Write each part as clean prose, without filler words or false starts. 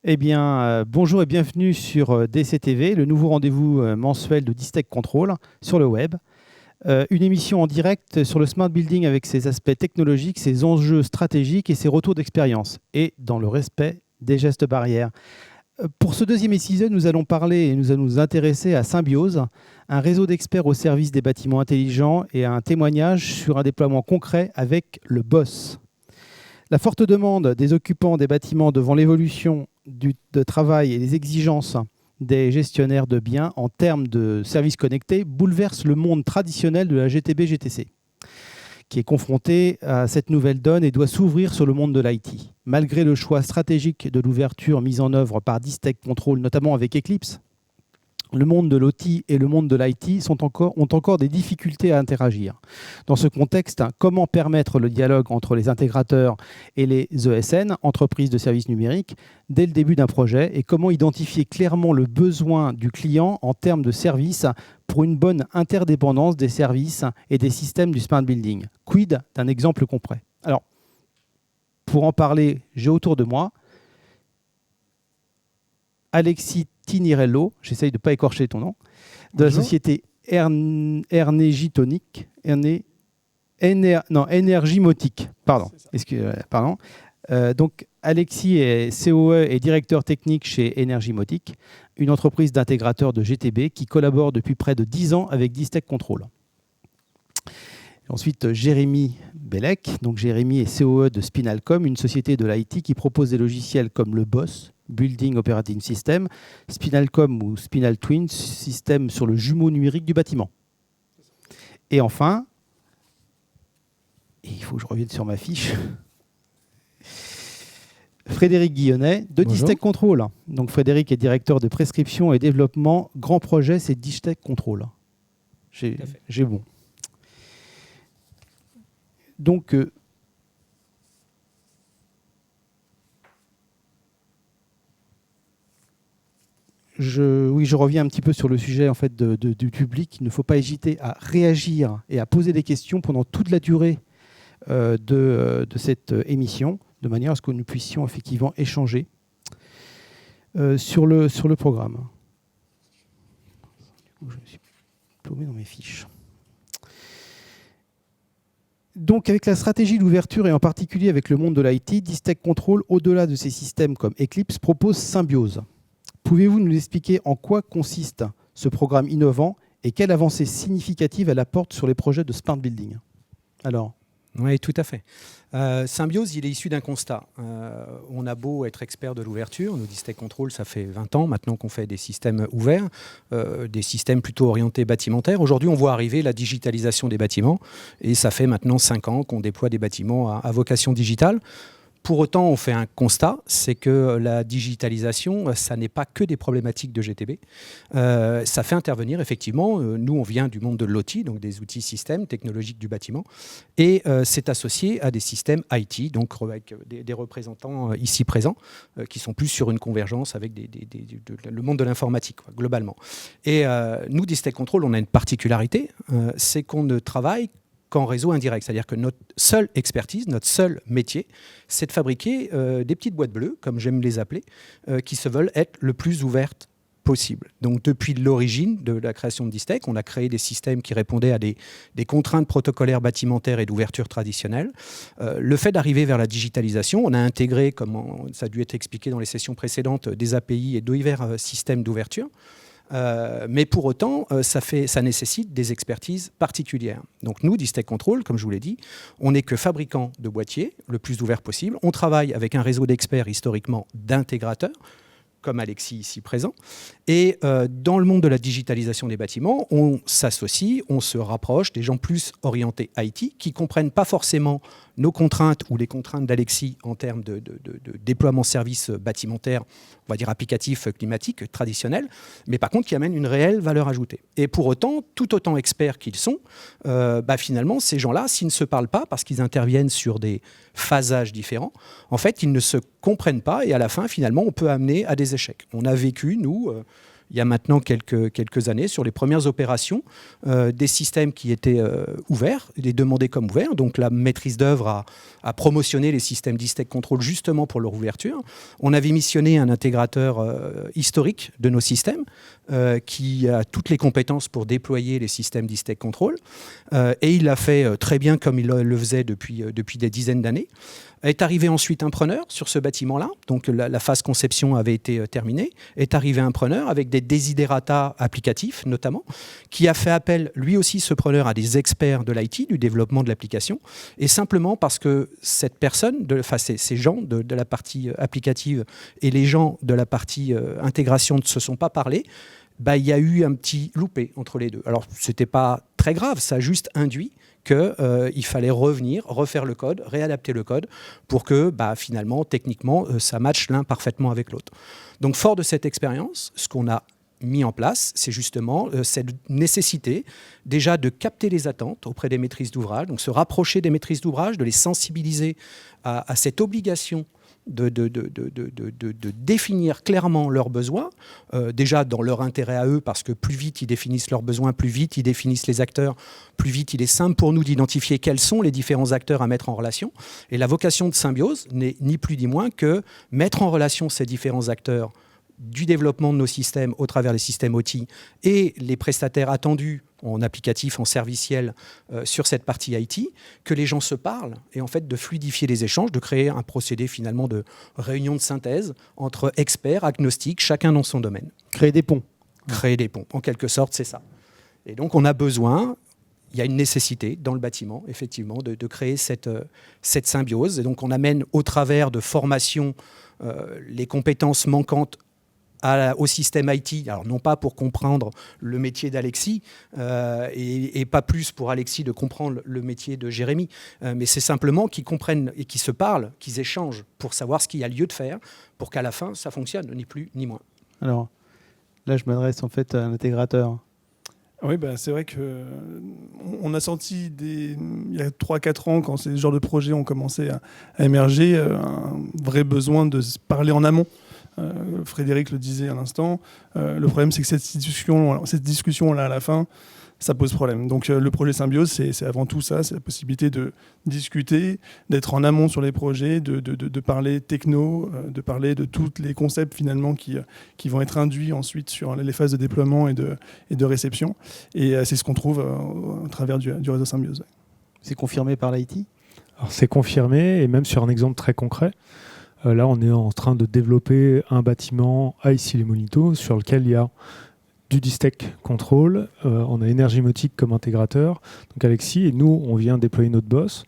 Bonjour et bienvenue sur DCTV, le nouveau rendez-vous mensuel de Distech Control sur le web. Une émission en direct sur le smart building avec ses aspects technologiques, ses enjeux stratégiques et ses retours d'expérience, et dans le respect des gestes barrières. Pour ce deuxième épisode, nous allons parler et nous allons nous intéresser à Symbiose, un réseau d'experts au service des bâtiments intelligents et à un témoignage sur un déploiement concret avec le BOSS. La forte demande des occupants des bâtiments devant l'évolution de travail et les exigences des gestionnaires de biens en termes de services connectés bouleverse le monde traditionnel de la GTB-GTC, qui est confronté à cette nouvelle donne et doit s'ouvrir sur le monde de l'IT. Malgré le choix stratégique de l'ouverture mise en œuvre par Distech Control, notamment avec Eclipse, le monde de l'OT et le monde de l'IT ont encore des difficultés à interagir. Dans ce contexte, comment permettre le dialogue entre les intégrateurs et les ESN, entreprises de services numériques, dès le début d'un projet, et comment identifier clairement le besoin du client en termes de services pour une bonne interdépendance des services et des systèmes du smart building. Quid d'un exemple concret? Alors, pour en parler, j'ai autour de moi Alexis Tinirello, j'essaye de ne pas écorcher ton nom, de la société Energimotic, pardon. Donc, Alexis est COE et directeur technique chez Energimotic, une entreprise d'intégrateurs de GTB qui collabore depuis près de 10 ans avec Distech Control. Ensuite, Jérémy Bellec. Donc, Jérémy est COE de Spinalcom, une société de l'IT qui propose des logiciels comme le BOSS, Building Operating System, Spinalcom ou SpinalTwin, système sur le jumeau numérique du bâtiment. Et enfin, il faut que je revienne sur ma fiche, Frédéric Guillonnet de Distech Control. Donc Frédéric est directeur de prescription et développement. Grand projet, c'est Distech Control. J'ai bon. Donc, je reviens un petit peu sur le sujet en fait, du public. Il ne faut pas hésiter à réagir et à poser des questions pendant toute la durée de cette émission, de manière à ce que nous puissions effectivement échanger sur le programme. Je me suis paumé dans mes fiches. Donc, avec la stratégie d'ouverture et en particulier avec le monde de l'IT, Distech Control, au-delà de ces systèmes comme Eclipse, propose Symbiose. Pouvez-vous nous expliquer en quoi consiste ce programme innovant et quelle avancée significative elle apporte sur les projets de smart building? Alors. Oui, tout à fait. Symbiose, il est issu d'un constat. On a beau être expert de l'ouverture, nous Distech Control, ça fait 20 ans maintenant qu'on fait des systèmes ouverts, des systèmes plutôt orientés bâtimentaires. Aujourd'hui, on voit arriver la digitalisation des bâtiments et ça fait maintenant 5 ans qu'on déploie des bâtiments à vocation digitale. Pour autant, on fait un constat, c'est que la digitalisation, ça n'est pas que des problématiques de GTB. Ça fait intervenir, effectivement, nous, on vient du monde de l'OT, donc des outils systèmes technologiques du bâtiment, et c'est associé à des systèmes IT, donc avec des représentants ici présents, qui sont plus sur une convergence avec le monde de l'informatique, globalement. Et nous, Distech Control, on a une particularité, c'est qu'on ne travaille qu'en réseau indirect. C'est-à-dire que notre seule expertise, notre seul métier, c'est de fabriquer des petites boîtes bleues, comme j'aime les appeler, qui se veulent être le plus ouvertes possible. Donc depuis l'origine de la création de Distech, on a créé des systèmes qui répondaient à des contraintes protocolaires bâtimentaires et d'ouverture traditionnelle. Le fait d'arriver vers la digitalisation, on a intégré, comme ça a dû être expliqué dans les sessions précédentes, des API et divers systèmes d'ouverture. Mais pour autant, ça nécessite des expertises particulières. Donc nous, Distech Control, comme je vous l'ai dit, on n'est que fabricant de boîtiers, le plus ouvert possible. On travaille avec un réseau d'experts historiquement d'intégrateurs, comme Alexis ici présent. Et dans le monde de la digitalisation des bâtiments, on s'associe, on se rapproche des gens plus orientés IT, qui ne comprennent pas forcément nos contraintes ou les contraintes d'Alexis en termes de déploiement service bâtimentaire, on va dire applicatif, climatique, traditionnel, mais par contre qui amènent une réelle valeur ajoutée. Et pour autant, tout autant experts qu'ils sont, finalement, ces gens-là, s'ils ne se parlent pas, parce qu'ils interviennent sur des phasages différents, en fait, ils ne se comprennent pas et à la fin, finalement, on peut amener à des échecs. On a vécu, nous, il y a maintenant quelques années, sur les premières opérations, des systèmes qui étaient ouverts, les demandés comme ouverts. Donc la maîtrise d'œuvre a promotionné les systèmes d'E-Stack Control justement pour leur ouverture. On avait missionné un intégrateur historique de nos systèmes qui a toutes les compétences pour déployer les systèmes d'E-Stack Control. Et il l'a fait très bien comme il le faisait depuis des dizaines d'années. Est arrivé ensuite un preneur sur ce bâtiment-là, donc la phase conception avait été terminée. Est arrivé un preneur avec des desiderata applicatifs notamment, qui a fait appel lui aussi, ce preneur, à des experts de l'IT, du développement de l'application, et simplement parce que cette personne, ces gens de la partie applicative et les gens de la partie intégration ne se sont pas parlé, il y a eu un petit loupé entre les deux. Alors, ce n'était pas très grave, ça a juste induit qu'il fallait refaire le code, réadapter le code pour que finalement, techniquement, ça matche l'un parfaitement avec l'autre. Donc, fort de cette expérience, ce qu'on a mis en place, c'est justement cette nécessité déjà de capter les attentes auprès des maîtrises d'ouvrage, donc se rapprocher des maîtrises d'ouvrage, de les sensibiliser à cette obligation de définir clairement leurs besoins, déjà dans leur intérêt à eux, parce que plus vite ils définissent leurs besoins, plus vite ils définissent les acteurs, plus vite il est simple pour nous d'identifier quels sont les différents acteurs à mettre en relation. Et la vocation de Symbiose n'est ni plus ni moins que mettre en relation ces différents acteurs du développement de nos systèmes au travers des systèmes OT et les prestataires attendus en applicatif, en serviciel sur cette partie IT, que les gens se parlent et en fait de fluidifier les échanges, de créer un procédé finalement de réunion de synthèse entre experts, agnostiques, chacun dans son domaine. Créer des ponts. Créer des ponts, en quelque sorte, c'est ça. Et donc on a besoin, il y a une nécessité dans le bâtiment, effectivement, de créer cette symbiose. Et donc on amène au travers de formations les compétences manquantes au système IT, alors non pas pour comprendre le métier d'Alexis et pas plus pour Alexis de comprendre le métier de Jérémy, mais c'est simplement qu'ils comprennent et qu'ils se parlent, qu'ils échangent pour savoir ce qu'il y a lieu de faire pour qu'à la fin ça fonctionne, ni plus ni moins. Alors là je m'adresse en fait à un intégrateur. Oui, c'est vrai qu'on a senti il y a 3-4 ans, quand ces genres de projets ont commencé à émerger, un vrai besoin de se parler en amont. Frédéric le disait à l'instant, le problème c'est que cette discussion-là à la fin, ça pose problème. Donc le projet Symbiose, c'est avant tout ça, c'est la possibilité de discuter, d'être en amont sur les projets, de parler techno, de parler de tous les concepts finalement qui vont être induits ensuite sur les phases de déploiement et de réception. Et c'est ce qu'on trouve au travers du réseau Symbiose. C'est confirmé par l'IT ? Alors c'est confirmé, et même sur un exemple très concret. Là, on est en train de développer un bâtiment à Issy-les-Moulineaux sur lequel il y a du D-Stack Control. On a Énergimotique comme intégrateur. Donc Alexis, et nous, on vient déployer notre boss.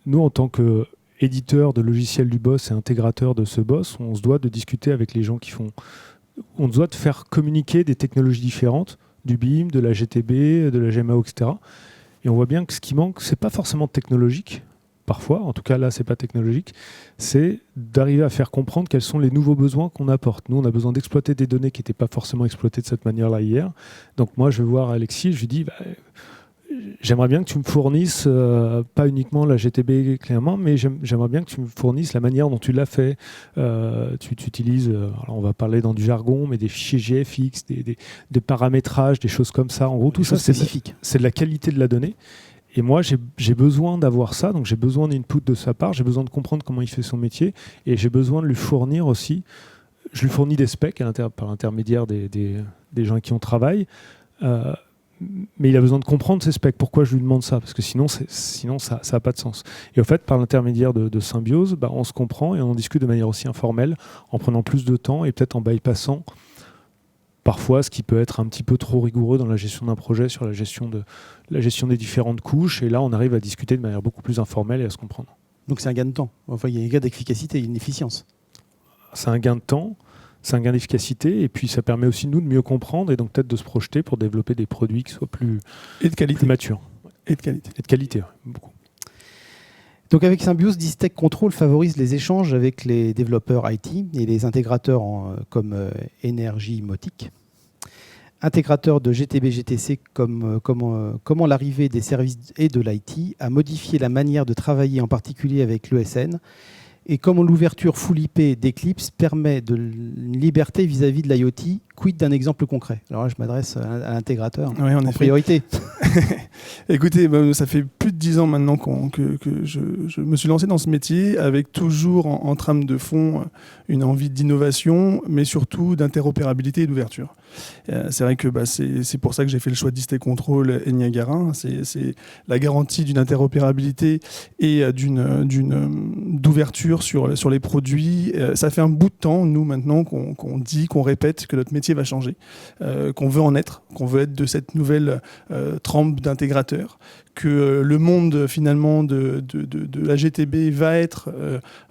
Nous, en tant qu'éditeur de logiciels du boss et intégrateur de ce boss, on se doit de discuter avec les gens qui font... On se doit de faire communiquer des technologies différentes, du BIM, de la GTB, de la GMAO, etc. Et on voit bien que ce qui manque, c'est pas forcément technologique, parfois, en tout cas là c'est pas technologique, c'est d'arriver à faire comprendre quels sont les nouveaux besoins qu'on apporte. Nous on a besoin d'exploiter des données qui n'étaient pas forcément exploitées de cette manière-là hier. Donc moi je vais voir Alexis, je lui dis j'aimerais bien que tu me fournisses pas uniquement la GTB clé en main, mais j'aimerais bien que tu me fournisses la manière dont tu l'as fait. Tu utilises, alors on va parler dans du jargon, mais des fichiers GFX, des paramétrages, des choses comme ça. En gros tout ça c'est de la qualité de la donnée. Et moi, j'ai besoin d'avoir ça, donc j'ai besoin d'input de sa part, j'ai besoin de comprendre comment il fait son métier, et j'ai besoin de lui fournir aussi, je lui fournis des specs par l'intermédiaire des gens avec qui on travaille, mais il a besoin de comprendre ces specs. Pourquoi je lui demande ça ? Parce que sinon ça n'a pas de sens. Et au fait, par l'intermédiaire de Symbiose, on se comprend et on en discute de manière aussi informelle, en prenant plus de temps et peut-être en bypassant parfois ce qui peut être un petit peu trop rigoureux dans la gestion d'un projet sur la gestion des différentes couches. Et là, on arrive à discuter de manière beaucoup plus informelle et à se comprendre. Donc c'est un gain de temps. Enfin, il y a un gain d'efficacité, une efficience. C'est un gain de temps, c'est un gain d'efficacité. Et puis, ça permet aussi, nous, de mieux comprendre et donc peut-être de se projeter pour développer des produits qui soient plus matures. Et de qualité. Et de qualité, beaucoup. Donc avec Symbiose, D-Stack Control favorise les échanges avec les développeurs IT et les intégrateurs comme Énergimotique, intégrateurs de GTB GTC comment l'arrivée des services et de l'IT a modifié la manière de travailler en particulier avec l'ESN et comment l'ouverture full IP d'Eclipse permet une liberté vis-à-vis de l'IoT quid d'un exemple concret? Alors là, je m'adresse à l'intégrateur Oui, en effet. priorité. Écoutez, ça fait plus de 10 ans maintenant que je me suis lancé dans ce métier avec toujours en trame de fond une envie d'innovation, mais surtout d'interopérabilité et d'ouverture. C'est vrai que c'est pour ça que j'ai fait le choix d'Istech Control et Niagara. C'est la garantie d'une interopérabilité et d'ouverture sur les produits. Ça fait un bout de temps, nous, maintenant, qu'on dit, qu'on répète que notre métier va changer, qu'on veut en être, qu'on veut être de cette nouvelle trempe d'intégrateurs, que le monde finalement de la GTB va être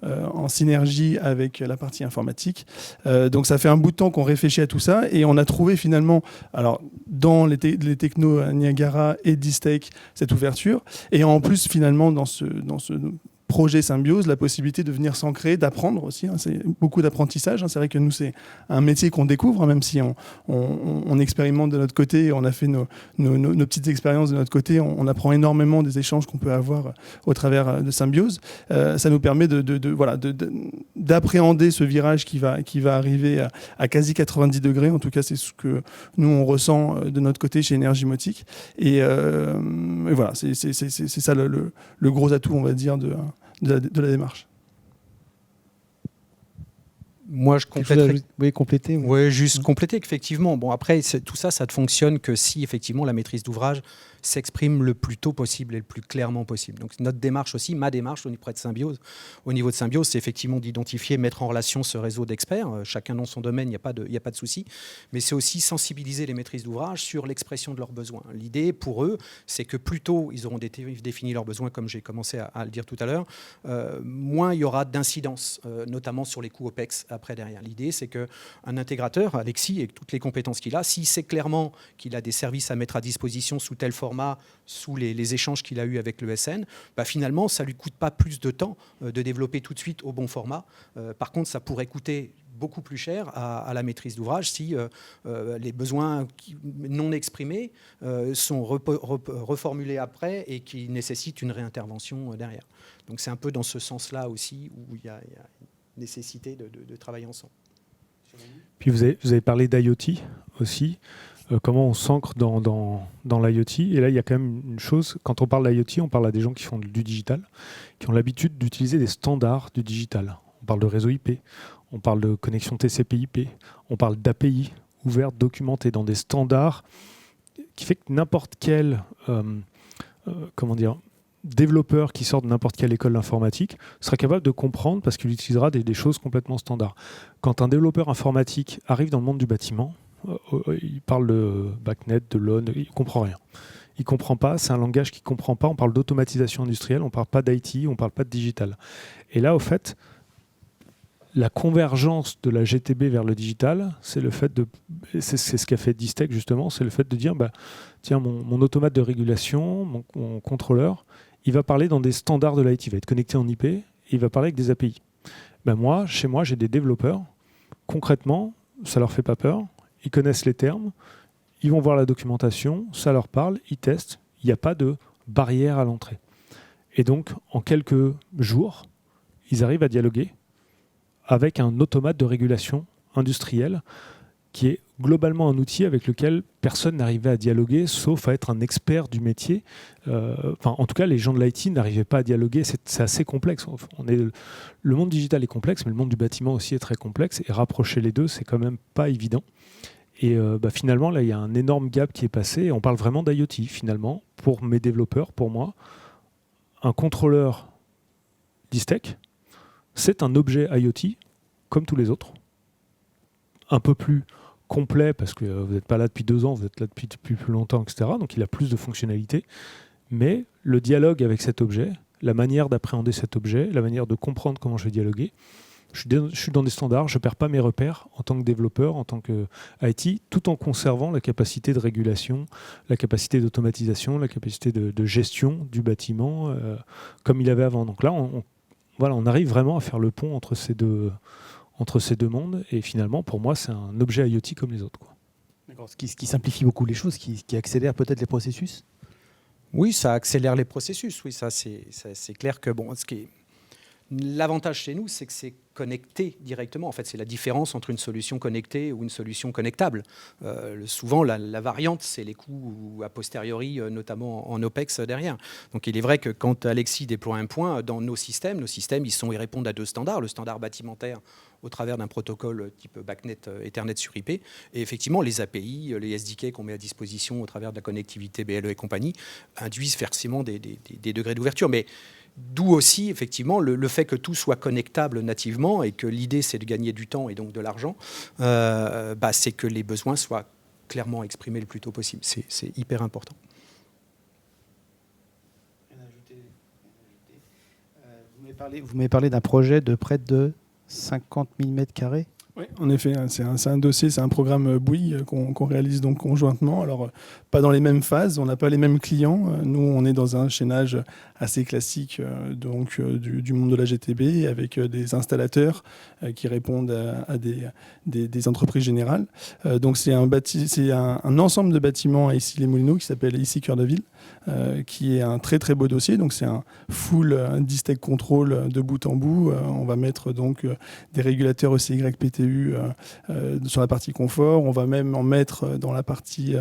en synergie avec la partie informatique. Donc ça fait un bout de temps qu'on réfléchit à tout ça et on a trouvé finalement, alors dans les technos Niagara et Distech, cette ouverture, et en plus finalement dans ce projet Symbiose, la possibilité de venir s'ancrer, d'apprendre aussi. C'est beaucoup d'apprentissage. C'est vrai que nous, c'est un métier qu'on découvre, même si on expérimente de notre côté, on a fait nos petites expériences de notre côté. On apprend énormément des échanges qu'on peut avoir au travers de Symbiose. Ça nous permet d'appréhender ce virage qui va arriver à quasi 90 degrés. En tout cas, c'est ce que nous, on ressent de notre côté chez Énergimotique. Et voilà, c'est ça le gros atout, on va dire, de la démarche. Moi, je compléterais. Vous voulez compléter? Oui, juste compléter, effectivement. Bon, après, tout ça, ça ne fonctionne que si, effectivement, la maîtrise d'ouvrage s'exprime le plus tôt possible et le plus clairement possible. Donc, notre démarche aussi, ma démarche au niveau de Symbiose, c'est effectivement d'identifier, mettre en relation ce réseau d'experts. Chacun dans son domaine, il n'y a pas de souci. Mais c'est aussi sensibiliser les maîtrises d'ouvrage sur l'expression de leurs besoins. L'idée, pour eux, c'est que plus tôt ils auront défini leurs besoins, comme j'ai commencé à le dire tout à l'heure, moins il y aura d'incidence, notamment sur les coûts OPEX après derrière. L'idée, c'est qu'un intégrateur, Alexis, et toutes les compétences qu'il a, s'il sait clairement qu'il a des services à mettre à disposition sous tel format, sous les échanges qu'il a eus avec l'ESN, finalement, ça ne lui coûte pas plus de temps de développer tout de suite au bon format. Par contre, ça pourrait coûter beaucoup plus cher à la maîtrise d'ouvrage si les besoins non exprimés sont reformulés après et qui nécessitent une réintervention derrière. Donc c'est un peu dans ce sens-là aussi où il y a nécessité de travailler ensemble. Puis vous avez parlé d'IoT aussi. Comment on s'ancre dans l'IoT. Et là, il y a quand même une chose, quand on parle d'IoT, on parle à des gens qui font du digital, qui ont l'habitude d'utiliser des standards du digital. On parle de réseau IP, on parle de connexion TCP/IP, on parle d'API ouvertes, documentées dans des standards qui fait que n'importe quel développeur qui sort de n'importe quelle école d'informatique sera capable de comprendre parce qu'il utilisera des choses complètement standards. Quand un développeur informatique arrive dans le monde du bâtiment, il parle de BACnet, de LON, il ne comprend rien. Il ne comprend pas, c'est un langage qu'il ne comprend pas. On parle d'automatisation industrielle, on ne parle pas d'IT, on ne parle pas de digital. Et là, au fait, la convergence de la GTB vers le digital, c'est ce qu'a fait Distech justement, c'est le fait de dire, tiens, mon automate de régulation, mon contrôleur, il va parler dans des standards de l'IT, il va être connecté en IP, et il va parler avec des API. Chez moi, j'ai des développeurs, concrètement, ça ne leur fait pas peur, ils connaissent les termes, ils vont voir la documentation, ça leur parle, ils testent, il n'y a pas de barrière à l'entrée. Et donc, en quelques jours, ils arrivent à dialoguer avec un automate de régulation industrielle qui est globalement un outil avec lequel personne n'arrivait à dialoguer, sauf à être un expert du métier. En tout cas, les gens de l'IT n'arrivaient pas à dialoguer. C'est assez complexe. Le monde digital est complexe, mais le monde du bâtiment aussi est très complexe. Et rapprocher les deux, c'est quand même pas évident. Et finalement, là, il y a un énorme gap qui est passé. Et on parle vraiment d'IoT, finalement, pour mes développeurs, pour moi. Un contrôleur Distech, c'est un objet IoT, comme tous les autres. Un peu plus complet, parce que vous n'êtes pas là depuis 2 ans, vous êtes là depuis plus longtemps, etc. Donc il a plus de fonctionnalités. Mais le dialogue avec cet objet, la manière d'appréhender cet objet, la manière de comprendre comment je vais dialoguer, je suis dans des standards, je ne perds pas mes repères en tant que développeur, en tant que IT, tout en conservant la capacité de régulation, la capacité d'automatisation, la capacité de gestion du bâtiment, comme il avait avant. Donc là, on arrive vraiment à faire le pont entre ces deux mondes. Et finalement, pour moi, c'est un objet IoT comme les autres, quoi. D'accord. Ce qui simplifie beaucoup les choses, qui accélère peut-être les processus. Oui, ça accélère les processus. Oui, ça c'est clair que L'avantage chez nous, c'est que c'est connecté directement. En fait, c'est la différence entre une solution connectée ou une solution connectable. Souvent, la variante, c'est les coûts a posteriori, notamment en OPEX derrière. Donc, il est vrai que quand Alexis déploie un point dans nos systèmes, ils répondent à 2 standards. Le standard bâtimentaire au travers d'un protocole type BACnet Ethernet sur IP. Et effectivement, les API, les SDK qu'on met à disposition au travers de la connectivité BLE et compagnie induisent forcément des degrés d'ouverture. Mais d'où aussi, effectivement, le fait que tout soit connectable nativement et que l'idée, c'est de gagner du temps et donc de l'argent, c'est que les besoins soient clairement exprimés le plus tôt possible. C'est hyper important. Vous m'avez parlé d'un projet de près de 50 000 m². Oui, en effet, c'est un dossier, c'est un programme Bouygues qu'on réalise donc conjointement. Alors, pas dans les mêmes phases, on n'a pas les mêmes clients. Nous, on est dans un chaînage assez classique du monde de la GTB avec des installateurs qui répondent à des entreprises générales. Donc, c'est un ensemble de bâtiments à Issy-les-Moulineaux qui s'appelle Issy Cœur de Ville, qui est un très très beau dossier. Donc, c'est un full Distech Control de bout en bout. On va mettre donc des régulateurs ECY-PT sur la partie confort. On va même en mettre dans la partie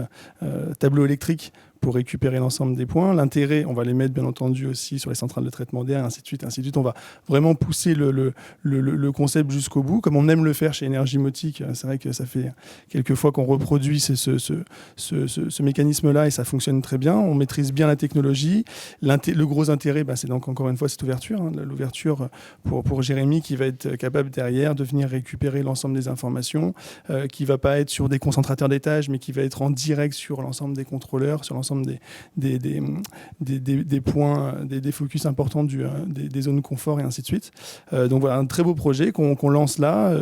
tableau électrique pour récupérer l'ensemble des points. L'intérêt, on va les mettre bien entendu aussi sur les centrales de traitement d'air, ainsi de suite, ainsi de suite. On va vraiment pousser le concept jusqu'au bout, comme on aime le faire chez Énergimotique. C'est vrai que ça fait quelques fois qu'on reproduit ce mécanisme-là et ça fonctionne très bien. On maîtrise bien la technologie. Le gros intérêt, c'est donc encore une fois cette ouverture. L'ouverture pour Jérémy qui va être capable derrière de venir récupérer l'ensemble des informations, qui ne va pas être sur des concentrateurs d'étage, mais qui va être en direct sur l'ensemble des contrôleurs, sur l'ensemble des points, des focus importants des zones confort et ainsi de suite. Donc voilà, un très beau projet qu'on lance là.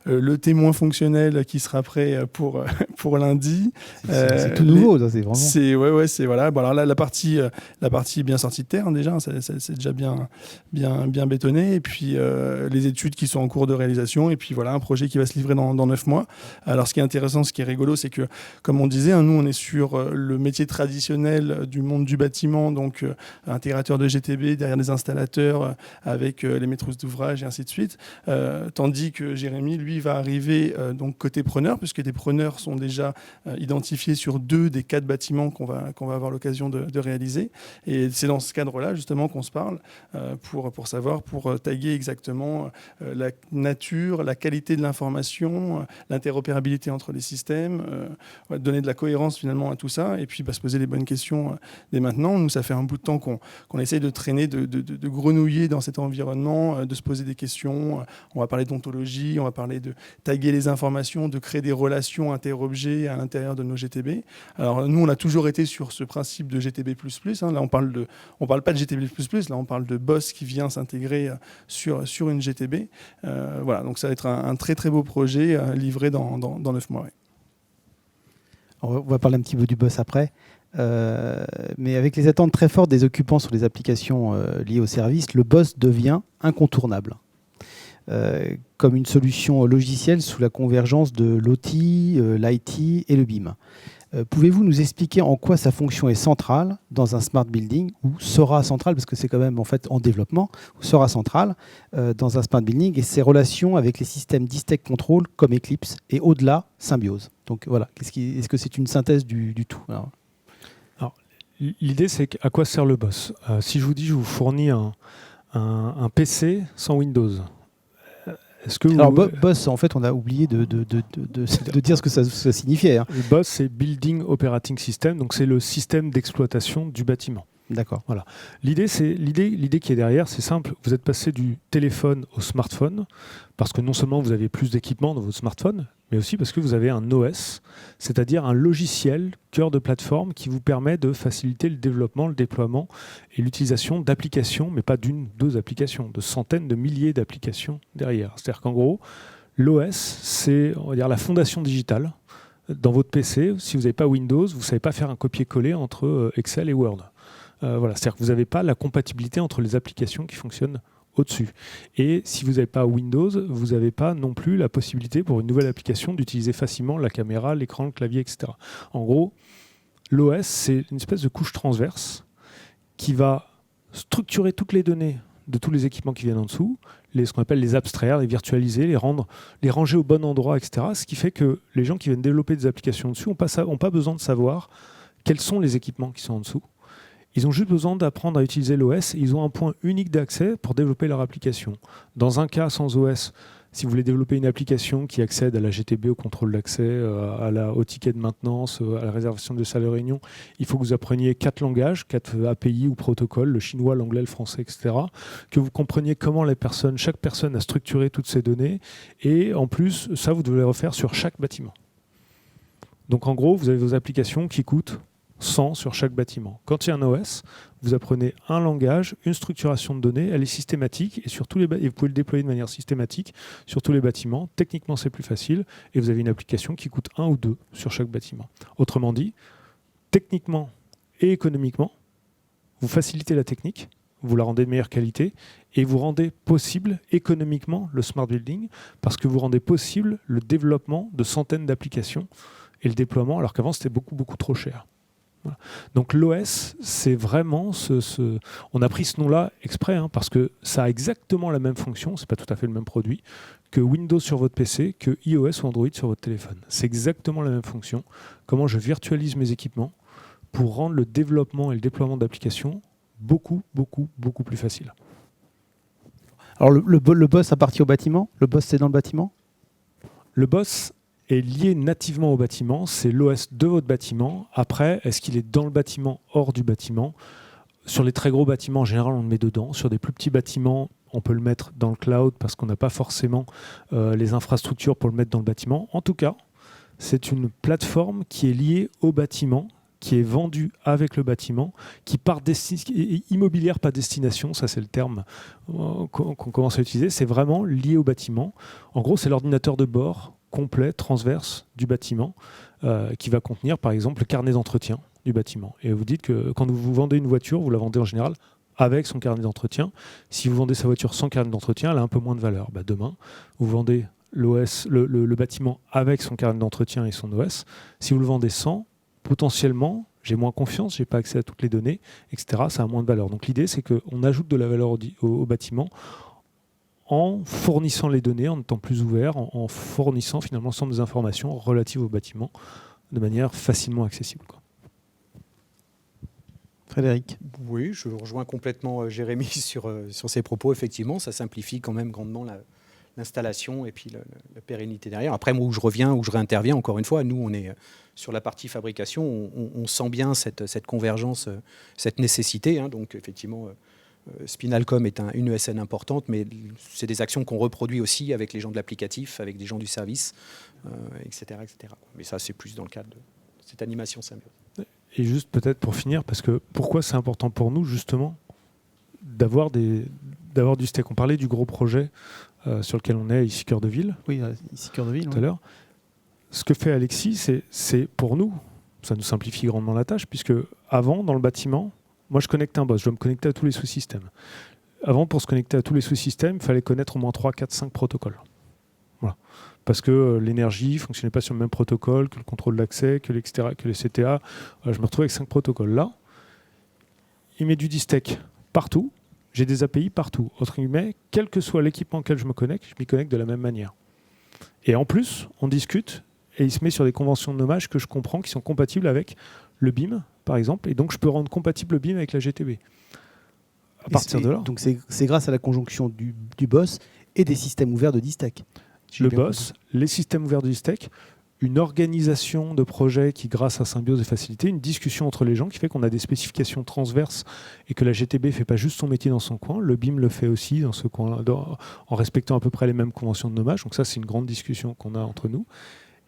Le témoin fonctionnel qui sera prêt pour lundi. C'est tout nouveau, ça, c'est vraiment. C'est voilà. Bon, alors là, la partie est bien sortie de terre, déjà. C'est déjà bien bétonné. Et puis les études qui sont en cours de réalisation. Et puis voilà, un projet qui va se livrer dans 9 mois. Alors ce qui est intéressant, ce qui est rigolo, c'est que, comme on disait, nous, on est sur le métier traditionnel du monde du bâtiment, donc intégrateur de GTB, derrière des installateurs avec les maîtresses d'ouvrage et ainsi de suite. Tandis que Jérémy, lui, va arriver donc côté preneur, puisque des preneurs sont déjà identifiés sur 2 des 4 bâtiments qu'on va avoir l'occasion de réaliser. Et c'est dans ce cadre-là, justement, qu'on se parle pour savoir, pour taguer exactement la nature, la qualité de l'information, l'interopérabilité entre les systèmes, donner de la cohérence finalement à tout ça, et puis se poser les bonnes questions dès maintenant. Nous, ça fait un bout de temps qu'on essaye de traîner, de grenouiller dans cet environnement, de se poser des questions. On va parler d'ontologie, on va parler de taguer les informations, de créer des relations inter-objets à l'intérieur de nos GTB. Alors nous, on a toujours été sur ce principe de GTB++. Là, on parle pas de GTB++, là, on parle de Boss qui vient s'intégrer sur une GTB. Voilà, donc ça va être un très très beau projet livré dans 9 mois. Ouais. On va parler un petit peu du Boss après. Mais avec les attentes très fortes des occupants sur les applications liées au service, le Boss devient incontournable. Comme une solution logicielle sous la convergence de l'OT, l'IT et le BIM. Pouvez-vous nous expliquer en quoi sa fonction est centrale dans un smart building, ou sera centrale, parce que c'est quand même en fait en développement, ou sera centrale dans un smart building, et ses relations avec les systèmes Distech Control comme Eclipse, et au-delà, Symbiose. Donc voilà, est-ce que c'est une synthèse du tout? Alors, l'idée, c'est à quoi sert le Boss. Si je vous dis, je vous fournis un PC sans Windows. Alors Boss, en fait, on a oublié de dire ce que ça signifiait. Hein. Le Boss, c'est Building Operating System, donc c'est le système d'exploitation du bâtiment. D'accord. Voilà. L'idée qui est derrière, c'est simple. Vous êtes passé du téléphone au smartphone, parce que non seulement vous avez plus d'équipements dans votre smartphone, mais aussi parce que vous avez un OS, c'est-à-dire un logiciel cœur de plateforme qui vous permet de faciliter le développement, le déploiement et l'utilisation d'applications, mais pas d'une, 2 applications, de centaines de milliers d'applications derrière. C'est-à-dire qu'en gros, l'OS, c'est, on va dire, la fondation digitale. Dans votre PC, si vous n'avez pas Windows, vous ne savez pas faire un copier-coller entre Excel et Word. Voilà, c'est-à-dire que vous n'avez pas la compatibilité entre les applications qui fonctionnent au-dessus. Et si vous n'avez pas Windows, vous n'avez pas non plus la possibilité pour une nouvelle application d'utiliser facilement la caméra, l'écran, le clavier, etc. En gros, l'OS, c'est une espèce de couche transverse qui va structurer toutes les données de tous les équipements qui viennent en dessous, ce qu'on appelle les abstraire, les virtualiser, les ranger au bon endroit, etc. Ce qui fait que les gens qui viennent développer des applications dessus n'ont pas besoin de savoir quels sont les équipements qui sont en dessous. Ils ont juste besoin d'apprendre à utiliser l'OS et ils ont un point unique d'accès pour développer leur application. Dans un cas sans OS, si vous voulez développer une application qui accède à la GTB, au contrôle d'accès, au ticket de maintenance, à la réservation de salles de réunion, il faut que vous appreniez 4 langages, 4 API ou protocoles, le chinois, l'anglais, le français, etc. Que vous compreniez comment chaque personne a structuré toutes ces données. Et en plus, ça, vous devez le refaire sur chaque bâtiment. Donc en gros, vous avez vos applications qui coûtent 100 sur chaque bâtiment. Quand il y a un OS, vous apprenez un langage, une structuration de données, elle est systématique et vous pouvez le déployer de manière systématique sur tous les bâtiments. Techniquement, c'est plus facile et vous avez une application qui coûte 1 ou 2 sur chaque bâtiment. Autrement dit, techniquement et économiquement, vous facilitez la technique, vous la rendez de meilleure qualité et vous rendez possible économiquement le smart building parce que vous rendez possible le développement de centaines d'applications et le déploiement alors qu'avant, c'était beaucoup, beaucoup trop cher. Voilà. Donc l'OS, c'est vraiment on a pris ce nom-là exprès parce que ça a exactement la même fonction, c'est pas tout à fait le même produit, que Windows sur votre PC, que iOS ou Android sur votre téléphone. C'est exactement la même fonction. Comment je virtualise mes équipements pour rendre le développement et le déploiement d'applications beaucoup, beaucoup, beaucoup plus facile. Alors le boss appartient au bâtiment ? Le boss, c'est dans le bâtiment ? Le boss est lié nativement au bâtiment, c'est l'OS de votre bâtiment. Après, est-ce qu'il est dans le bâtiment, hors du bâtiment ? Sur les très gros bâtiments, en général, on le met dedans. Sur des plus petits bâtiments, on peut le mettre dans le cloud parce qu'on n'a pas forcément les infrastructures pour le mettre dans le bâtiment. En tout cas, c'est une plateforme qui est liée au bâtiment, qui est vendue avec le bâtiment, qui est immobilière par destination, ça c'est le terme qu'on commence à utiliser, c'est vraiment lié au bâtiment. En gros, c'est l'ordinateur de bord complet, transverse du bâtiment, qui va contenir par exemple le carnet d'entretien du bâtiment. Et vous dites que quand vous vendez une voiture, vous la vendez en général avec son carnet d'entretien. Si vous vendez sa voiture sans carnet d'entretien, elle a un peu moins de valeur. Demain, vous vendez l'OS, le bâtiment avec son carnet d'entretien et son OS. Si vous le vendez sans, potentiellement, j'ai moins confiance, je n'ai pas accès à toutes les données, etc. Ça a moins de valeur. Donc l'idée, c'est qu'on ajoute de la valeur au bâtiment en fournissant les données, en étant plus ouvert, en fournissant finalement l'ensemble des informations relatives au bâtiment de manière facilement accessible. Frédéric ? Oui, je rejoins complètement Jérémy sur ses propos. Effectivement, ça simplifie quand même grandement l'installation et puis la pérennité derrière. Après, moi, où je réinterviens, encore une fois, nous, on est sur la partie fabrication, on sent bien cette convergence, cette nécessité. Donc, effectivement, Spinalcom est une ESN importante, mais c'est des actions qu'on reproduit aussi avec les gens de l'applicatif, avec des gens du service, etc., etc. Mais ça, c'est plus dans le cadre de cette animation symbiose. Et juste peut-être pour finir, parce que pourquoi c'est important pour nous, justement, d'avoir du steak. On parlait du gros projet sur lequel on est ici Cœur de Ville. Oui, ici Cœur de Ville. Tout à l'heure. Ce que fait Alexis, c'est pour nous, ça nous simplifie grandement la tâche, puisque avant, dans le bâtiment, moi je connecte un boss, je dois me connecter à tous les sous-systèmes. Avant, pour se connecter à tous les sous-systèmes, il fallait connaître au moins 3, 4, 5 protocoles. Voilà. Parce que l'énergie ne fonctionnait pas sur le même protocole, que le contrôle d'accès, que les CTA. Je me retrouvais avec 5 protocoles. Là, il met du D-Stack partout. J'ai des API partout. Autre guillemets, quel que soit l'équipement auquel je me connecte, je m'y connecte de la même manière. Et en plus, on discute et il se met sur des conventions de nommage que je comprends qui sont compatibles avec le BIM, par exemple. Et donc, je peux rendre compatible le BIM avec la GTB. À partir de là. Donc, c'est grâce à la conjonction du boss et des systèmes ouverts de D-Stack. Le boss, les systèmes ouverts de D-Stack, une organisation de projet qui, grâce à Symbiose, est facilitée, une discussion entre les gens qui fait qu'on a des spécifications transverses et que la GTB ne fait pas juste son métier dans son coin, le BIM le fait aussi dans ce coin, en respectant à peu près les mêmes conventions de nommage. Donc ça, c'est une grande discussion qu'on a entre nous.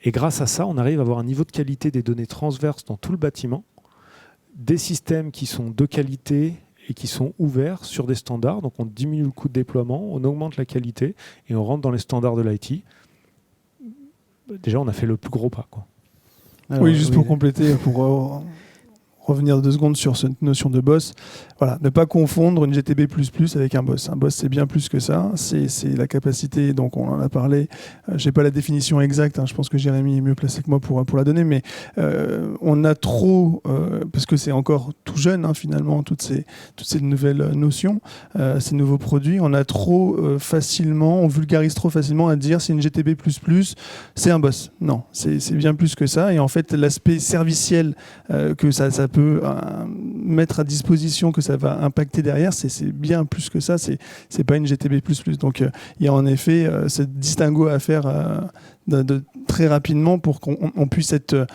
Et grâce à ça, on arrive à avoir un niveau de qualité des données transverses dans tout le bâtiment, des systèmes qui sont de qualité et qui sont ouverts sur des standards. Donc on diminue le coût de déploiement, on augmente la qualité et on rentre dans les standards de l'IT. Déjà, on a fait le plus gros pas, quoi. Alors, oui, juste pour compléter, pour revenir 2 secondes sur cette notion de boss. Voilà, ne pas confondre une GTB++ avec un boss. Un boss, c'est bien plus que ça. C'est la capacité, donc on en a parlé. Je n'ai pas la définition exacte, je pense que Jérémy est mieux placé que moi pour la donner, mais on a trop, parce que c'est encore tout jeune finalement, toutes ces nouvelles notions, ces nouveaux produits, on a trop facilement, on vulgarise trop facilement à dire c'est une GTB++, c'est un boss. Non, c'est bien plus que ça. Et en fait, l'aspect serviciel que ça peut mettre à disposition, que ça va impacter derrière, c'est bien plus que ça. C'est pas une GTB++. Donc, il y a en effet ce distinguo à faire très rapidement pour qu'on puisse être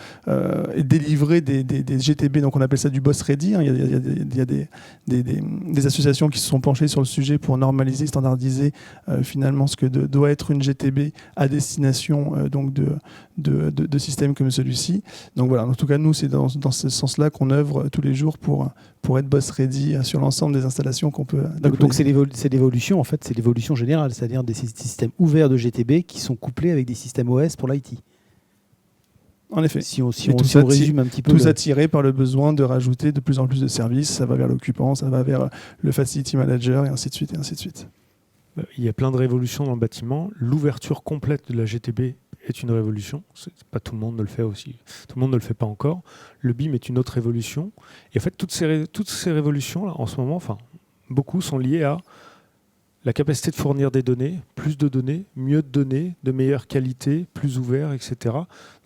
délivrer des GTB. Donc, on appelle ça du boss ready. Il y a des associations qui se sont penchées sur le sujet pour normaliser, standardiser finalement ce que doit être une GTB à destination donc de systèmes comme celui-ci. Donc voilà, en tout cas, nous, c'est dans ce sens-là qu'on œuvre tous les jours pour être boss ready sur l'ensemble des installations qu'on peut déployer. Donc c'est l'évolution, en fait, c'est l'évolution générale, c'est-à-dire des systèmes ouverts de GTB qui sont couplés avec des systèmes OS pour l'IT. En effet. Si on résume un petit peu. Tout attiré par le besoin de rajouter de plus en plus de services, ça va vers l'occupant, ça va vers le facility manager, et ainsi de suite, et ainsi de suite. Il y a plein de révolutions dans le bâtiment. L'ouverture complète de la GTB est une révolution. Pas tout le monde ne le fait aussi. Tout le monde ne le fait pas encore. Le BIM est une autre révolution. Et en fait, toutes ces révolutions là, en ce moment, beaucoup sont liées à la capacité de fournir des données, plus de données, mieux de données, de meilleure qualité, plus ouvert, etc.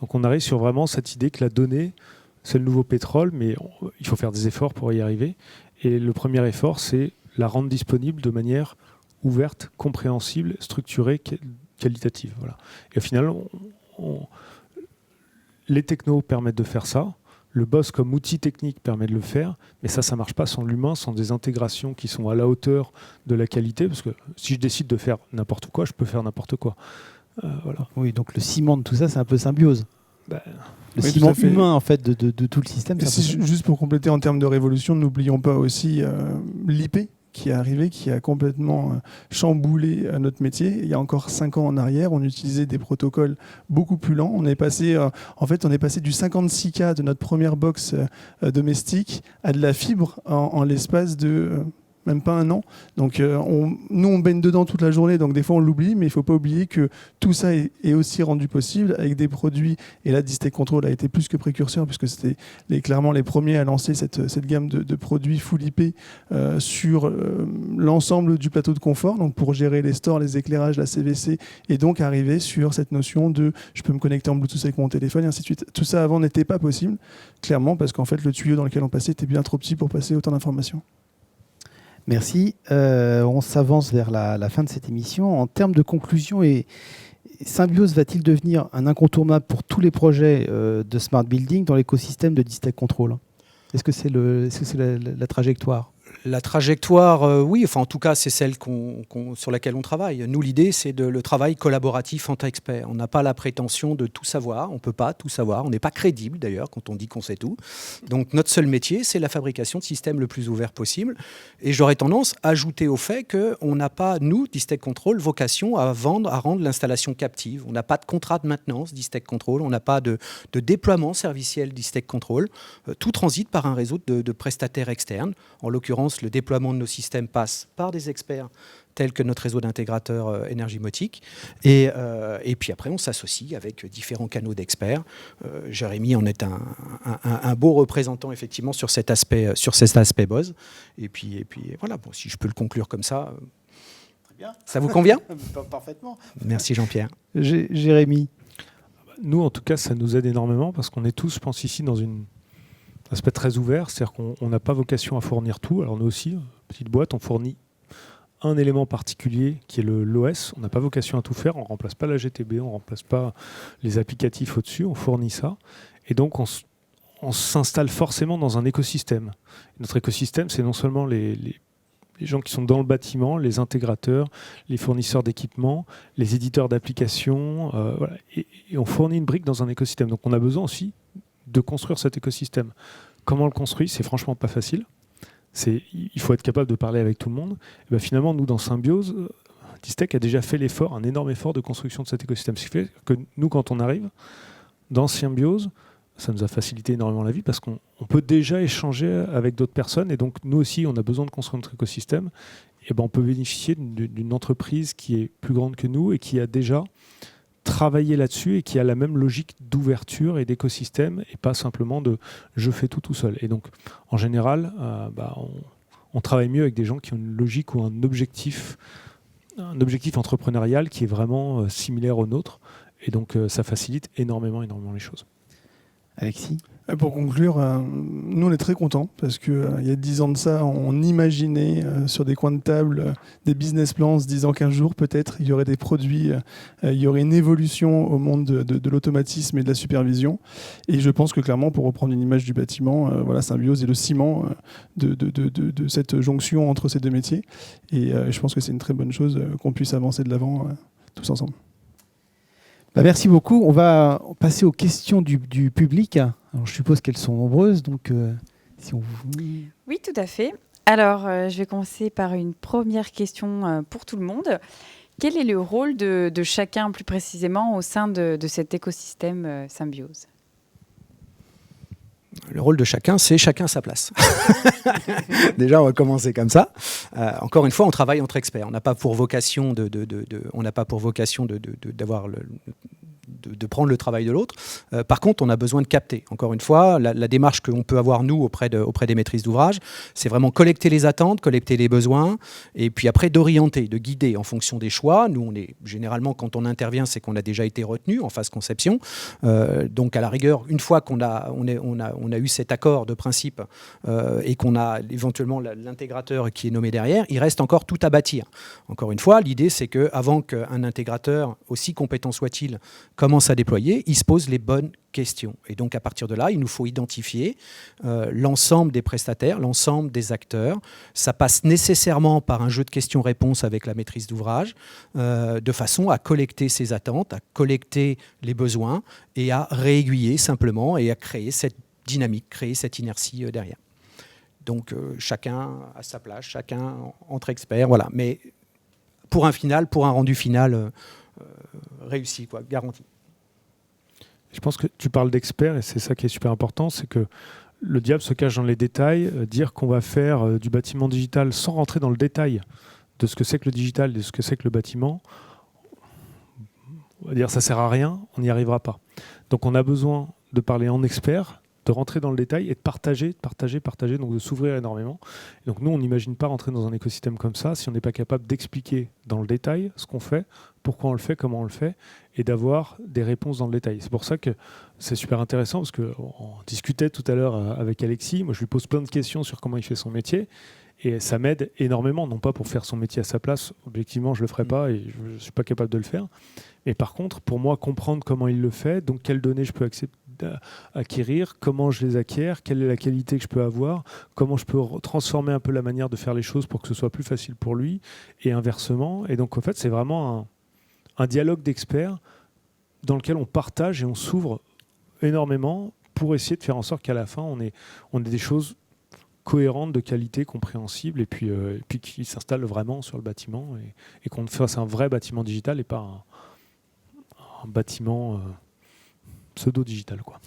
Donc on arrive sur vraiment cette idée que la donnée, c'est le nouveau pétrole, mais il faut faire des efforts pour y arriver. Et le premier effort, c'est la rendre disponible de manière ouverte, compréhensible, structurée, qualitative. Voilà. Et au final, les technos permettent de faire ça. Le BOSS comme outil technique permet de le faire, mais ça ne marche pas sans l'humain, sans des intégrations qui sont à la hauteur de la qualité, parce que si je décide de faire n'importe quoi, je peux faire n'importe quoi. Voilà. Oui, donc le ciment de tout ça, c'est un peu symbiose. Le ciment humain, en fait, de tout le système. Juste pour compléter en termes de révolution, n'oublions pas aussi l'IP, qui est arrivé, qui a complètement chamboulé notre métier. Il y a encore 5 ans en arrière, on utilisait des protocoles beaucoup plus lents. On est passé du 56K de notre première box domestique à de la fibre en l'espace de même pas un an. Donc nous, on baigne dedans toute la journée, donc des fois on l'oublie, mais il ne faut pas oublier que tout ça est aussi rendu possible avec des produits, et là Distech Control a été plus que précurseur, puisque c'était clairement les premiers à lancer cette gamme de produits full IP sur l'ensemble du plateau de confort, donc pour gérer les stores, les éclairages, la CVC, et donc arriver sur cette notion de je peux me connecter en Bluetooth avec mon téléphone, et ainsi de suite. Tout ça avant n'était pas possible, clairement, parce qu'en fait le tuyau dans lequel on passait était bien trop petit pour passer autant d'informations. Merci. On s'avance vers la fin de cette émission. En termes de conclusion, Symbiose va-t-il devenir un incontournable pour tous les projets de Smart Building dans l'écosystème de Distech Control ? Est-ce que c'est la trajectoire ? La trajectoire, oui, en tout cas, c'est celle sur laquelle on travaille. Nous, l'idée, c'est le travail collaboratif entre experts. On n'a pas la prétention de tout savoir, on ne peut pas tout savoir, on n'est pas crédible d'ailleurs quand on dit qu'on sait tout. Donc notre seul métier, c'est la fabrication de systèmes le plus ouvert possible. Et j'aurais tendance à ajouter au fait qu'on n'a pas, nous, Distech Control, vocation à rendre l'installation captive. On n'a pas de contrat de maintenance Distech Control, on n'a pas de déploiement serviciel Distech Control. Tout transite par un réseau de prestataires externes. En l'occurrence, le déploiement de nos systèmes passe par des experts tels que notre réseau d'intégrateurs Énergimotique. Et puis après, on s'associe avec différents canaux d'experts. Jérémy en est un beau représentant, effectivement, sur cet aspect BOSS. Et puis voilà, bon, si je peux le conclure comme ça, très bien. Ça vous convient ? Parfaitement. Merci Jean-Pierre. Jérémy ? Nous, en tout cas, ça nous aide énormément parce qu'on est tous, je pense, ici dans un aspect très ouvert, c'est-à-dire qu'on n'a pas vocation à fournir tout. Alors nous aussi, petite boîte, on fournit un élément particulier qui est l'OS. On n'a pas vocation à tout faire, on ne remplace pas la GTB, on ne remplace pas les applicatifs au-dessus, on fournit ça. Et donc on s'installe forcément dans un écosystème. Et notre écosystème, c'est non seulement les gens qui sont dans le bâtiment, les intégrateurs, les fournisseurs d'équipements, les éditeurs d'applications, voilà. Et on fournit une brique dans un écosystème. Donc on a besoin aussi de construire cet écosystème. Comment on le construit ? C'est franchement pas facile. Il faut être capable de parler avec tout le monde. Et bien finalement, nous, dans Symbiose, Distech a déjà fait un énorme effort de construction de cet écosystème. Ce qui fait que nous, quand on arrive dans Symbiose, ça nous a facilité énormément la vie parce qu'on peut déjà échanger avec d'autres personnes et donc nous aussi on a besoin de construire notre écosystème. Et ben, on peut bénéficier d'une entreprise qui est plus grande que nous et qui a déjà travaillé là-dessus et qui a la même logique d'ouverture et d'écosystème et pas simplement de je fais tout seul. Et donc en général, on travaille mieux avec des gens qui ont une logique ou un objectif entrepreneurial qui est vraiment similaire au nôtre. Et donc ça facilite énormément les choses. Alexis ? Pour conclure, nous on est très contents parce qu'il y a 10 ans de ça, on imaginait sur des coins de table des business plans en se disant qu'un jour peut-être il y aurait des produits, il y aurait une évolution au monde de l'automatisme et de la supervision. Et je pense que clairement, pour reprendre une image du bâtiment, Symbiose est le ciment de cette jonction entre ces deux métiers. Et je pense que c'est une très bonne chose qu'on puisse avancer de l'avant tous ensemble. Merci beaucoup. On va passer aux questions du public. Alors, je suppose qu'elles sont nombreuses. Donc, si on... Oui, tout à fait. Alors, je vais commencer par une première question pour tout le monde. Quel est le rôle de chacun plus précisément au sein de cet écosystème Symbiose ? Le rôle de chacun, c'est chacun à sa place. Déjà, on va commencer comme ça. Encore une fois, on travaille entre experts. On n'a pas pour vocation d'avoir de prendre le travail de l'autre. Par contre, on a besoin de capter. Encore une fois, la démarche qu'on peut avoir, nous, auprès des maîtrises d'ouvrage, c'est vraiment collecter les attentes, collecter les besoins, et puis après d'orienter, de guider en fonction des choix. Nous, généralement, quand on intervient, c'est qu'on a déjà été retenu en phase conception. Donc, à la rigueur, une fois qu'on a eu cet accord de principe et qu'on a éventuellement l'intégrateur qui est nommé derrière, il reste encore tout à bâtir. Encore une fois, l'idée, c'est qu'avant qu'un intégrateur, aussi compétent soit-il, commence à déployer, il se pose les bonnes questions. Et donc, à partir de là, il nous faut identifier l'ensemble des prestataires, l'ensemble des acteurs. Ça passe nécessairement par un jeu de questions-réponses avec la maîtrise d'ouvrage, de façon à collecter ces attentes, à collecter les besoins et à réaiguiller simplement et à créer cette dynamique, créer cette inertie derrière. Donc, chacun à sa place, chacun entre experts, voilà. Mais pour un rendu final réussi, garanti. Je pense que tu parles d'experts et c'est ça qui est super important, c'est que le diable se cache dans les détails. Dire qu'on va faire du bâtiment digital sans rentrer dans le détail de ce que c'est que le digital, de ce que c'est que le bâtiment, on va dire ça sert à rien, on n'y arrivera pas. Donc on a besoin de parler en expert, de rentrer dans le détail et de partager, donc de s'ouvrir énormément. Et donc nous, on n'imagine pas rentrer dans un écosystème comme ça si on n'est pas capable d'expliquer dans le détail ce qu'on fait, pourquoi on le fait, comment on le fait, et d'avoir des réponses dans le détail. C'est pour ça que c'est super intéressant, parce qu'on discutait tout à l'heure avec Alexis, moi je lui pose plein de questions sur comment il fait son métier, et ça m'aide énormément, non pas pour faire son métier à sa place, objectivement je ne le ferai pas et je ne suis pas capable de le faire, mais par contre, pour moi, comprendre comment il le fait, donc quelles données je peux acquérir, comment je les acquiers, quelle est la qualité que je peux avoir, comment je peux transformer un peu la manière de faire les choses pour que ce soit plus facile pour lui, et inversement. Et donc en fait, c'est vraiment un dialogue d'experts dans lequel on partage et on s'ouvre énormément pour essayer de faire en sorte qu'à la fin, on ait des choses cohérentes, de qualité, compréhensibles, et puis qui s'installent vraiment sur le bâtiment, et qu'on fasse un vrai bâtiment digital et pas un bâtiment pseudo-digital, quoi.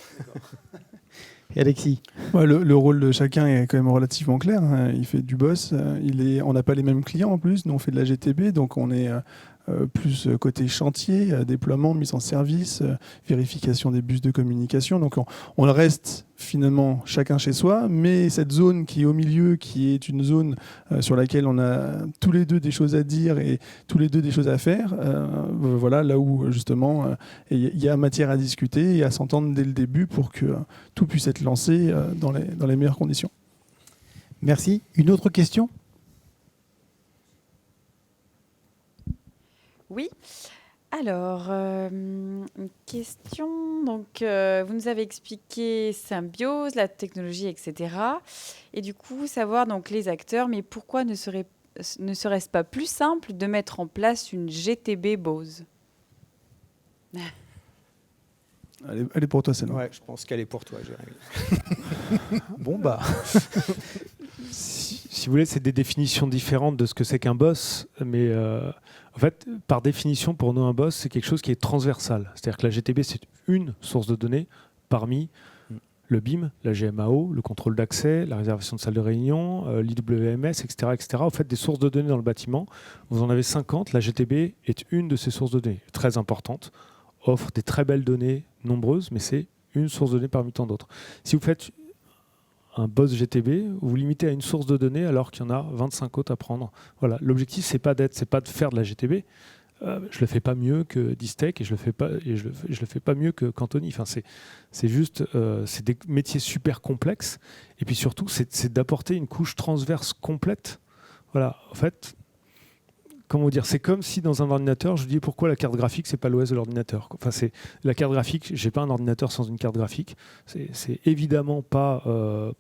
Et Alexis ? Le rôle de chacun est quand même relativement clair. Il fait du boss. On n'a pas les mêmes clients en plus. Nous, on fait de la GTB, donc on est plus côté chantier, déploiement, mise en service, vérification des bus de communication. Donc on reste finalement chacun chez soi, mais cette zone qui est au milieu, qui est une zone sur laquelle on a tous les deux des choses à dire et tous les deux des choses à faire, voilà, là où justement il y a matière à discuter et à s'entendre dès le début pour que tout puisse être lancé dans les meilleures conditions. Merci. Une autre question ? Oui. Alors, une question. Donc, vous nous avez expliqué Symbiose, la technologie, etc. Et du coup, savoir donc les acteurs, mais pourquoi ne serait-ce pas plus simple de mettre en place une GTB Bose ? Elle est pour toi, celle-là. Ouais, je pense qu'elle est pour toi, Jérémy. Bon, bah. Si vous voulez, c'est des définitions différentes de ce que c'est qu'un boss, mais en fait, par définition, pour nous, un boss, c'est quelque chose qui est transversal. C'est-à-dire que la GTB, c'est une source de données parmi le BIM, la GMAO, le contrôle d'accès, la réservation de salles de réunion, l'IWMS, etc., etc. Vous faites des sources de données dans le bâtiment. Vous en avez 50. La GTB est une de ces sources de données, très importante, offre des très belles données nombreuses, mais c'est une source de données parmi tant d'autres. Si vous faites un boss GTB, vous limitez à une source de données alors qu'il y en a 25 autres à prendre. Voilà. L'objectif, c'est pas de faire de la GTB. Je le fais pas mieux que Distech et je le fais pas mieux que Cantoni. Enfin, c'est juste, c'est des métiers super complexes. Et puis surtout, c'est d'apporter une couche transverse complète. Voilà. En fait, comment dire, c'est comme si dans un ordinateur, je dis pourquoi la carte graphique, c'est pas l'OS de l'ordinateur. Enfin, c'est la carte graphique. J'ai pas un ordinateur sans une carte graphique. C'est évidemment pas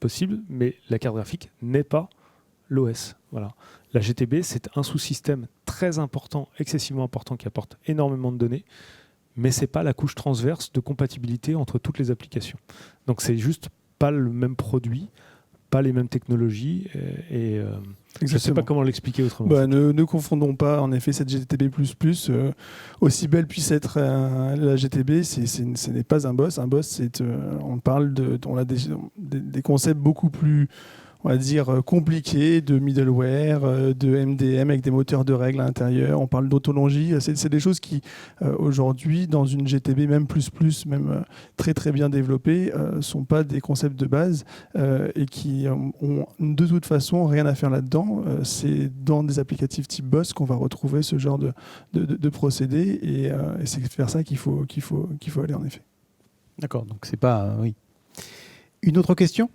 possible, mais la carte graphique n'est pas l'OS. Voilà. La GTB, c'est un sous-système très important, excessivement important, qui apporte énormément de données, mais c'est pas la couche transverse de compatibilité entre toutes les applications. Donc c'est juste pas le même produit, pas les mêmes technologies, et je ne sais pas comment l'expliquer autrement. Ne confondons pas, en effet, cette GTB++, aussi belle puisse être la GTB, ce n'est pas un boss. Un boss, on a des concepts beaucoup plus, on va dire, compliqués, de middleware, de MDM avec des moteurs de règles à l'intérieur. On parle d'autologie. C'est des choses qui, aujourd'hui, dans une GTB même même très très bien développée, sont pas des concepts de base et qui ont de toute façon rien à faire là-dedans. C'est dans des applicatifs type Boss qu'on va retrouver ce genre de procédés et c'est vers ça qu'il faut aller en effet. D'accord, donc c'est pas... oui. Une autre question ?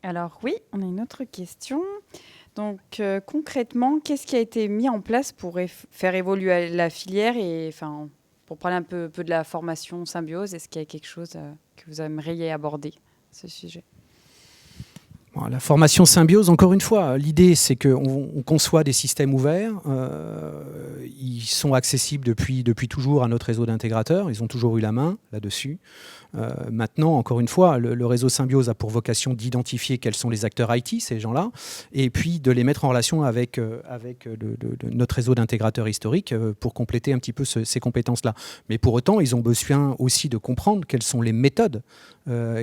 Alors oui, on a une autre question. Donc concrètement, qu'est-ce qui a été mis en place pour faire évoluer la filière et pour parler un peu de la formation Symbiose, est-ce qu'il y a quelque chose que vous aimeriez aborder ce sujet ? La formation Symbiose, encore une fois, l'idée c'est qu'on conçoit des systèmes ouverts, ils sont accessibles depuis toujours à notre réseau d'intégrateurs, ils ont toujours eu la main là-dessus. Maintenant, encore une fois, le réseau Symbiose a pour vocation d'identifier quels sont les acteurs IT, ces gens-là, et puis de les mettre en relation avec notre réseau d'intégrateurs historiques pour compléter un petit peu ces compétences-là. Mais pour autant, ils ont besoin aussi de comprendre quelles sont les méthodes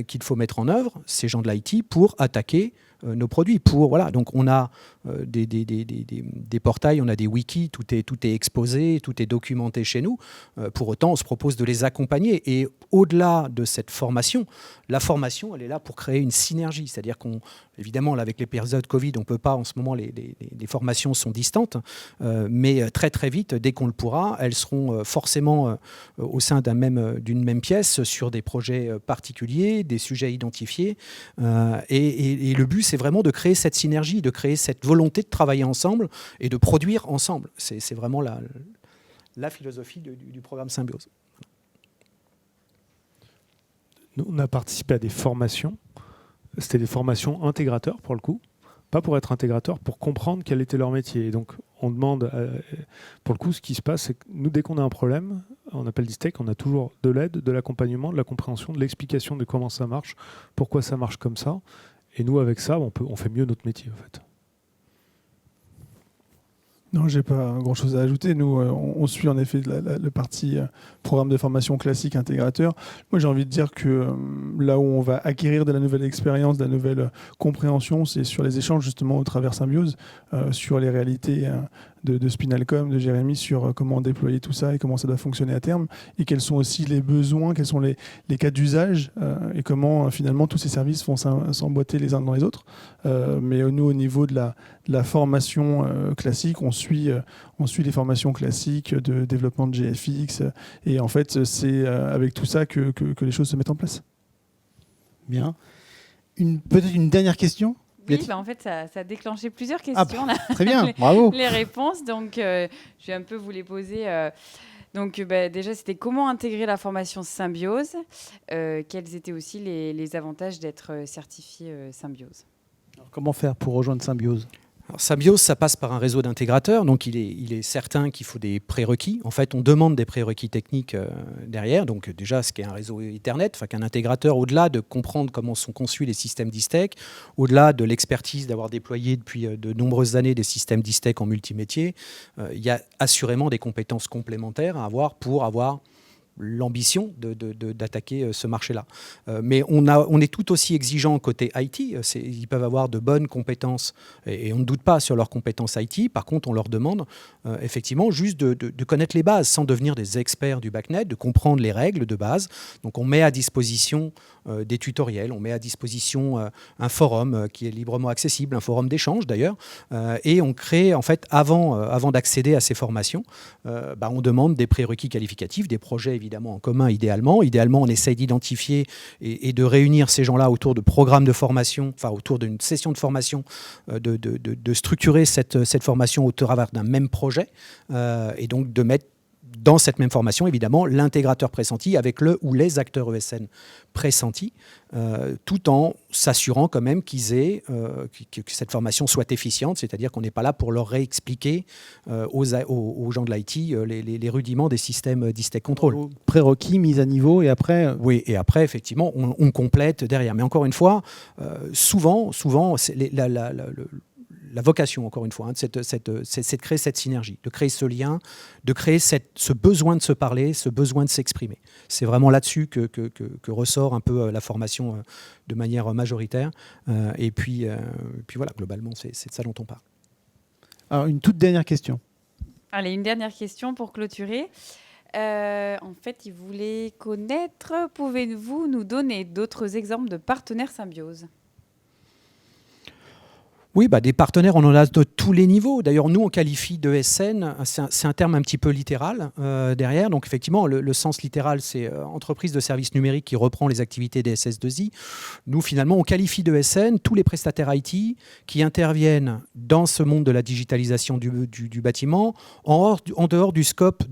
qu'il faut mettre en œuvre, ces gens de l'IT, pour attaquer nos produits. Donc on a des portails, on a des wikis, tout est exposé, tout est documenté chez nous. Pour autant, on se propose de les accompagner. Et au-delà de cette formation, la formation, elle est là pour créer une synergie. C'est-à-dire évidemment, là, avec les périodes Covid, on ne peut pas, en ce moment, les formations sont distantes, mais très très vite, dès qu'on le pourra, elles seront forcément au sein d'une même pièce sur des projets particuliers, des sujets identifiés. Et le but, c'est vraiment de créer cette synergie, de créer cette volonté de travailler ensemble et de produire ensemble. C'est vraiment la philosophie du programme Symbiose. Nous, on a participé à des formations. C'était des formations intégrateurs, pour le coup. Pas pour être intégrateur, pour comprendre quel était leur métier. Et donc, on demande... pour le coup, ce qui se passe, c'est que nous, dès qu'on a un problème, on appelle Distech, on a toujours de l'aide, de l'accompagnement, de la compréhension, de l'explication de comment ça marche, pourquoi ça marche comme ça. Et nous, avec ça, on fait mieux notre métier, en fait. Non, j'ai pas grand-chose à ajouter. Nous, on suit en effet le parti programme de formation classique intégrateur. Moi, j'ai envie de dire que là où on va acquérir de la nouvelle expérience, de la nouvelle compréhension, c'est sur les échanges justement au travers Symbiose, sur les réalités de Spinalcom, de Jérémy, sur comment déployer tout ça et comment ça doit fonctionner à terme, et quels sont aussi les besoins, quels sont les cas d'usage, et comment finalement tous ces services vont s'emboîter les uns dans les autres. Mais nous, au niveau de la formation classique, on suit les formations classiques de développement de GFX, et en fait, c'est avec tout ça que les choses se mettent en place. Bien. Peut-être une dernière question ? Oui, en fait, ça a déclenché plusieurs questions. Très bien, bravo. Les réponses, donc je vais un peu vous les poser. Donc déjà, c'était comment intégrer la formation Symbiose. Quels étaient aussi les avantages d'être certifié Symbiose. Alors, comment faire pour rejoindre Symbiose ? Alors, Symbiose, ça passe par un réseau d'intégrateurs, donc il est certain qu'il faut des prérequis. En fait, on demande des prérequis techniques derrière. Donc déjà, ce qui est un réseau Ethernet, qu'un intégrateur, au-delà de comprendre comment sont conçus les systèmes Distech, au-delà de l'expertise d'avoir déployé depuis de nombreuses années des systèmes Distech en multimétier, il y a assurément des compétences complémentaires à avoir pour avoir l'ambition d'attaquer ce marché-là. Mais on est tout aussi exigeant côté IT. Ils peuvent avoir de bonnes compétences et on ne doute pas sur leurs compétences IT. Par contre, on leur demande effectivement juste de connaître les bases sans devenir des experts du BACnet, de comprendre les règles de base. Donc on met à disposition des tutoriels, on met à disposition un forum qui est librement accessible, un forum d'échange d'ailleurs, et on crée en fait avant d'accéder à ces formations, on demande des prérequis qualificatifs, des projets évidemment en commun idéalement. Idéalement, on essaye d'identifier et de réunir ces gens-là autour de programmes de formation, enfin autour d'une session de formation, de structurer cette formation au travers d'un même projet, et donc de mettre dans cette même formation, évidemment, l'intégrateur pressenti avec le ou les acteurs ESN pressentis, tout en s'assurant quand même que cette formation soit efficiente, c'est-à-dire qu'on n'est pas là pour leur réexpliquer aux gens de l'IT les rudiments des systèmes d'Istech Control. Prérequis, mise à niveau, et après... Oui, et après, effectivement, on complète derrière. Mais encore une fois, souvent c'est la vocation, encore une fois, c'est de créer cette synergie, de créer ce lien, de créer ce besoin de se parler, ce besoin de s'exprimer. C'est vraiment là-dessus que ressort un peu la formation de manière majoritaire. Et puis voilà, globalement, c'est de ça dont on parle. Alors, une toute dernière question. Allez, une dernière question pour clôturer. En fait, il voulait connaître, pouvez-vous nous donner d'autres exemples de partenaires Symbiose ? Oui, des partenaires, on en a de tous les niveaux. D'ailleurs, nous, on qualifie d'ESN, c'est un terme un petit peu littéral derrière. Donc, effectivement, le sens littéral, c'est entreprise de services numériques qui reprend les activités des SS2I. Nous, finalement, on qualifie d'ESN tous les prestataires IT qui interviennent dans ce monde de la digitalisation du bâtiment en dehors du scope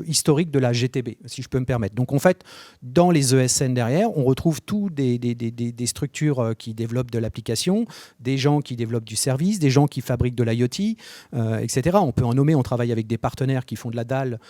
historique de la GTB, si je peux me permettre. Donc, en fait, dans les ESN derrière, on retrouve tous des structures qui développent de l'application, des gens qui développent du service, des gens qui fabriquent de l'IoT, etc. On peut en nommer, on travaille avec des partenaires qui font de la dalle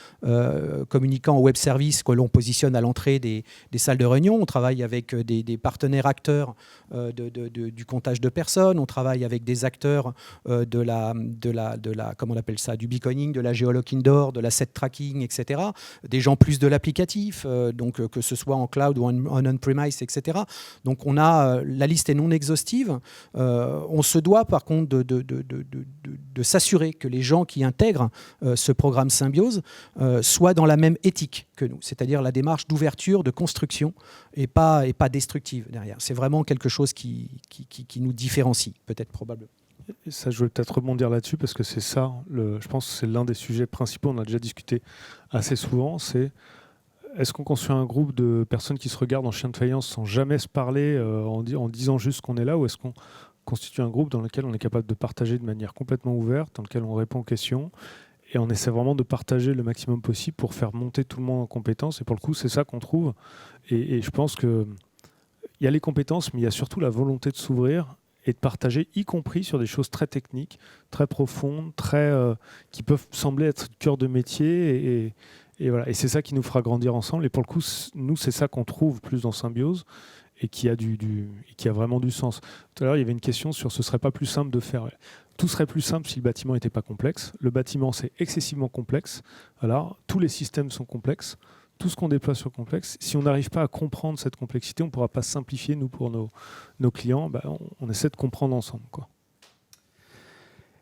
communiquant au web service que l'on positionne à l'entrée des salles de réunion. On travaille avec des partenaires acteurs du comptage de personnes. On travaille avec des acteurs de la comment on appelle ça, du beaconing, de la géoloc indoor, de l'asset tracking, etc. Des gens plus de l'applicatif, donc que ce soit en cloud ou en on-premise, etc. Donc on a la liste est non exhaustive. On se doit par contre de s'assurer que les gens qui intègrent ce programme Symbiose soient dans la même éthique que nous, c'est-à-dire la démarche d'ouverture, de construction et pas destructive derrière. C'est vraiment quelque chose qui nous différencie, peut-être probablement. Et ça, je veux peut-être rebondir là-dessus parce que c'est ça, je pense que c'est l'un des sujets principaux, on a déjà discuté assez souvent, c'est est-ce qu'on construit un groupe de personnes qui se regardent en chien de faïence sans jamais se parler en disant juste qu'on est là, ou est-ce qu'on constitue un groupe dans lequel on est capable de partager de manière complètement ouverte, dans lequel on répond aux questions et on essaie vraiment de partager le maximum possible pour faire monter tout le monde en compétences. Et pour le coup, c'est ça qu'on trouve. Et je pense qu'il y a les compétences, mais il y a surtout la volonté de s'ouvrir et de partager, y compris sur des choses très techniques, très profondes, qui peuvent sembler être cœur de métier. Et voilà. Et c'est ça qui nous fera grandir ensemble. Et pour le coup, nous, c'est ça qu'on trouve plus dans Symbiose et qui a vraiment du sens. Tout à l'heure, il y avait une question sur ce serait pas plus simple de faire... Tout serait plus simple si le bâtiment n'était pas complexe. Le bâtiment, c'est excessivement complexe. Alors, tous les systèmes sont complexes. Tout ce qu'on déploie sur complexe. Si on n'arrive pas à comprendre cette complexité, on ne pourra pas simplifier, nous, pour nos clients. On essaie de comprendre ensemble, quoi.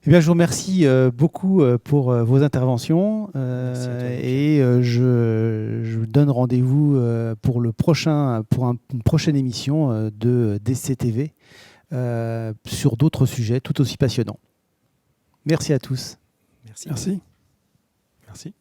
Eh bien, je vous remercie beaucoup pour vos interventions et je vous donne rendez-vous pour une prochaine émission de DCTV sur d'autres sujets tout aussi passionnants. Merci à tous. Merci. Merci. Merci.